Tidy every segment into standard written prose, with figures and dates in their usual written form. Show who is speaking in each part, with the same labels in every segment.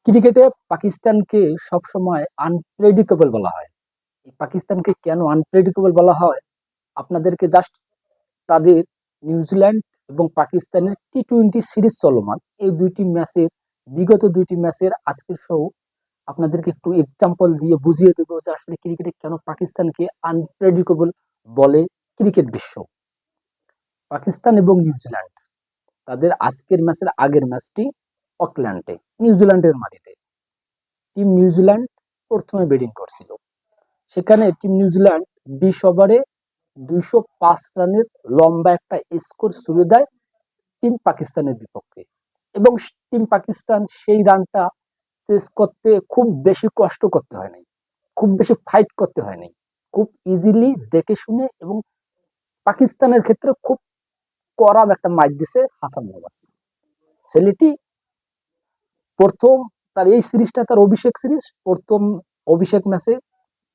Speaker 1: ক্রিকেটে পাকিস্তানকে সবসময় আনপ্রেডিক্টেবল বলা হয়। এই পাকিস্তানকে কেন আনপ্রেডিক্টেবল বলা হয়? আপনাদেরকে জাস্ট তাদের নিউজিল্যান্ড এবং পাকিস্তানের টি-20 সিরিজ চলমান এই দুইটি ম্যাচের বিগত দুইটি ম্যাচের আজকের শো আপনাদেরকে একটু এক্সাম্পল দিয়ে বুঝিয়ে দেবো যে আসলে ক্রিকেটে কেন পাকিস্তানকে আনপ্রেডিক্টেবল বলে ক্রিকেট বিশ্ব। পাকিস্তান এবং নিউজিল্যান্ড তাদের আজকের ম্যাচের আগের ম্যাচটি অকল্যান্ডে নিউজিল্যান্ডের মাটিতে। টিম নিউজিল্যান্ড প্রথমে ব্যাটিং করছিল। সেখানে টিম নিউজিল্যান্ড 20 ওভারে 205 রানের লম্বা একটা স্কোর শুরু দেয় টিম পাকিস্তানের বিপক্ষে, এবং টিম পাকিস্তান সেই রানটা শেষ করতে খুব বেশি কষ্ট করতে হয় নাই, খুব বেশি ফাইট করতে হয় নাই, খুব ইজিলি দেখে শুনে, এবং পাকিস্তানের ক্ষেত্রে খুব কড়া একটা মাইর দিছে হাসান নওয়াজ। ছেলেটি প্রথম তার এই সিরিজটা তার অভিষেক সিরিজ। প্রথম অভিষেক ম্যাচে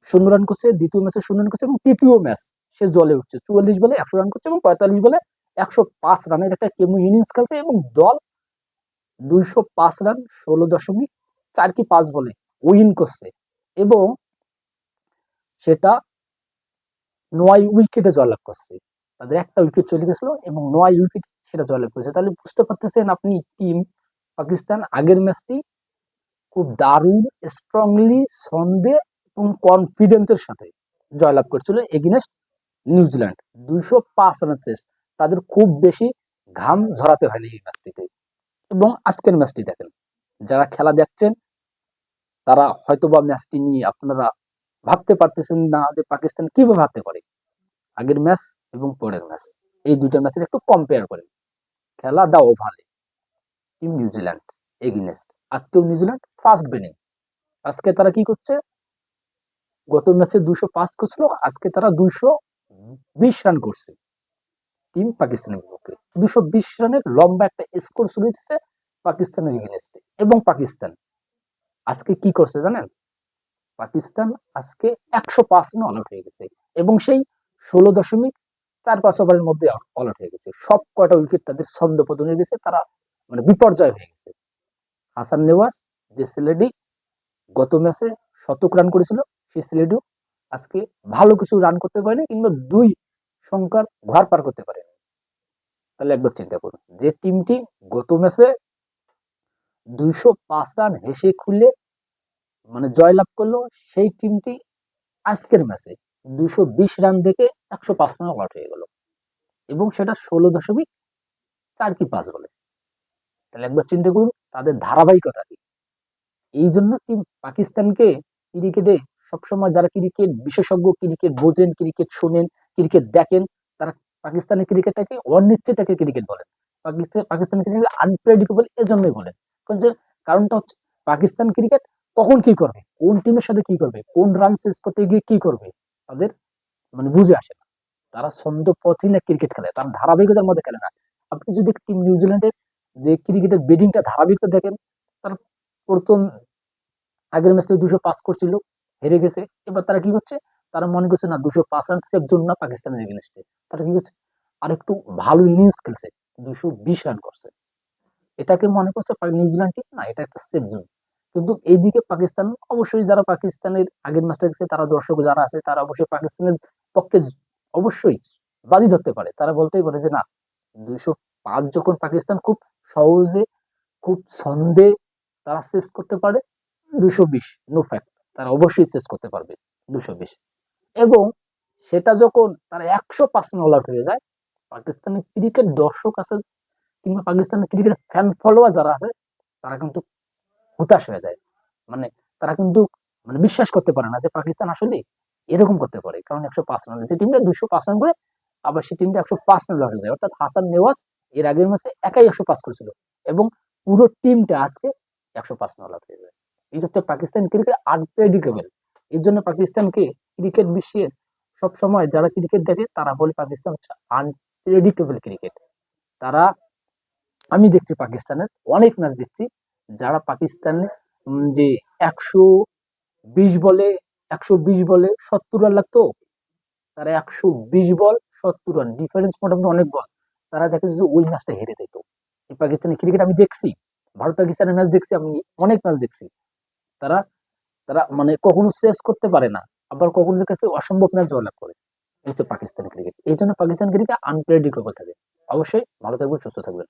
Speaker 1: 0 রান করছে, দ্বিতীয় ম্যাচে 0 রান করছে, এবং তৃতীয় ম্যাচ সে জ্বলে উঠছে, 44 বলে 100 রান করছে এবং 45 বলে 105 রানের একটা কেমো ইনিংস খেলছে, এবং দল 205 রান 16.4 কি 5 বলে উইন করছে, এবং সেটা 9 উইকেটে জয়লাভ করছে। তাদের একটা উইকেট চলে গেছিল এবং 9 উইকেট সেটা জয়লাভ করেছে। তাহলে বুঝতে পারতেছেন আপনি, টিম পাকিস্তান আগের ম্যাচটি খুব দারুণ স্ট্রংলি ছন্দে এবং কনফিডেন্সের সাথে জয়লাভ করছিল এগেইনস্ট নিউজিল্যান্ড। 205 রানের চেস, তাদের খুব বেশি ঘাম ঝরাতে হয়নি এই ম্যাচটিতে। এবং আজকের ম্যাচটি দেখেন, যারা খেলা দেখছেন তারা হয়তোবা ম্যাচটি নিয়ে আপনারা ভাবতে পারতেছেন না যে পাকিস্তান কিভাবে হারতে পারে। আগের ম্যাচ এবং পরের ম্যাচ, এই দুইটা ম্যাচের একটু কম্পেয়ার করেন। খেলা দা ওভালে টিম নিউজিল্যান্ড এগেইনস্ট, আজকেও নিউজিল্যান্ড ফার্স্ট ব্যাটিং। আজকে তারা কি করছে? গত ম্যাচে 205 করছিল, আজকে তারা 220 রান করছে টিম পাকিস্তানের বিপক্ষে। 220 রানের লম্বা একটা স্কোর শুরু হয়েছে পাকিস্তানের এগেইনস্টে। এবং পাকিস্তান আজকে কি করছে জানেন? পাকিস্তান আজকে 105 রানে অল আউট হয়ে গেছে, এবং সেই 16.45 ওভারের মধ্যে অল আউট হয়ে গেছে। সব কয়টা উইকেট তাদের ছন্দপতন হয়ে গেছে, তারা মানে বিপর্যয় হয়ে গেছে। হাসান নেওয়াজ যে ছেলেটি গত ম্যাচে শতক রান করেছিল, সেই ছেলেটিও আজকে ভালো কিছু রান করতে পারেনি, কিংবা 2 সংখ্যার ঘর পার করতে পারেনি। তাহলে একবার চিন্তা করুন, যে টিমটি গত ম্যাচে 205 রান হেসে খুলে মানে জয়লাভ করলো, সেই টিমটি আজকের ম্যাচে 220 রান দেখে 105 রান আউট হয়ে গেল, এবং সেটা 16.4 কি 5 বলে। তাহলে একবার চিন্তা করুন তাদের ধারাবাহিকতা কি। এই জন্য টিম পাকিস্তানকে ক্রিকেটে সবসময় যারা ক্রিকেট বিশেষজ্ঞ, ক্রিকেট বোঝেন, ক্রিকেট শোনেন, ক্রিকেট দেখেন, তারা পাকিস্তানের ক্রিকেটটাকে অনিশ্চিত একটা ক্রিকেট বলেন। পাকিস্তানের ক্রিকেট আনপ্রেডিক্টেবল এজন্যই বলেন, কারণটা হচ্ছে পাকিস্তান ক্রিকেট কখন কি করবে, কোন টিমের সাথে কি করবে, কোন রান চেস করতে গিয়ে কি করবে, তাদের মানে বুঝে আসে না। তারা ছন্দ পথে না ক্রিকেট খেলে, তারা ধারাবাহিকতার মধ্যে খেলে না। আপনি যদি টিম নিউজিল্যান্ডের যে ক্রিকেটের ব্যাটিংটা ধারাবাহিকতা দেখেন, তার প্রথম আগের ম্যাচে 205 করছিল, হেরে গেছে। এবার তারা কি করছে? তারা মনে করছে না 205 রান সেফ জোন না পাকিস্তানের এগেইনস্টে। তারা কি করছে? আর একটু ভালো ইনিংস খেলছে, 220 রান করছে। এটাকে মনে করছে নিউজিল্যান্ড টিম না এটা একটা সেফ জোন। কিন্তু এইদিকে পাকিস্তান, অবশ্যই যারা পাকিস্তানের আগের ম্যাচটা দেখছে, তারা দর্শক যারা আছে তারা অবশ্যই পাকিস্তানের পক্ষে অবশ্যই বাজি ধরতে পারে। তারা বলতেই পারে যে না, 205 যখন পাকিস্তান খুব সহজে খুব ছন্দে তারা চেস করতে পারে, 220 নো ফ্যাক্ট তারা অবশ্যই চেস করতে পারবে 220। এবং সেটা যখন তারা 105 রান অল আউট হয়ে যায়, পাকিস্তানের ক্রিকেট দর্শক আছে কিংবা পাকিস্তানের ক্রিকেট ফ্যান ফলোয়ার যারা আছে, তারা কিন্তু হতাশ হয়ে যায়। মানে তারা কিন্তু মানে বিশ্বাস করতে পারে না যে পাকিস্তান আসলে এরকম করতে পারে। কারণ 105 রান, যে টিমটা 205 রান করে আবার সেই টিমটা 105 রান হয়ে যায়। অর্থাৎ হাসান নেওয়াজ এর আগের ম্যাচে একাই 105 করেছিল, এবং পুরো টিমটা আজকে 105 রান অল আউট হয়ে যায়। এই হচ্ছে পাকিস্তান ক্রিকেট আনপ্রেডিক্টেবল। এই জন্য পাকিস্তানকে ক্রিকেট বিশ্বের সব সময় যারা ক্রিকেট দেখে তারা বলে পাকিস্তান হচ্ছে আনপ্রেডিক্টেবল ক্রিকেট। তারা, আমি দেখছি পাকিস্তানের অনেক ম্যাচ দেখছি, যারা পাকিস্তানে যে 120 বলে 70 রান লাগতো, তারা 120 বল 70 রান, ডিফারেন্স মোটামুটি অনেক বল, তারা দেখে যে ওই ম্যাচটা হেরে যেত। এই পাকিস্তানি ক্রিকেট আমি দেখছি, ভারত পাকিস্তানের ম্যাচ দেখছি, আমি অনেক ম্যাচ দেখছি। তারা তারা মানে কখনো চেস করতে পারে না, আবার কখনো কাছে অসম্ভব ম্যাচ জয়লাভ করে। এই হচ্ছে পাকিস্তান ক্রিকেট। এই জন্য পাকিস্তান ক্রিকেট আনপ্রেডিক্টেবল থাকে। অবশ্যই ভালো থাকবেন, সুস্থ থাকবেন।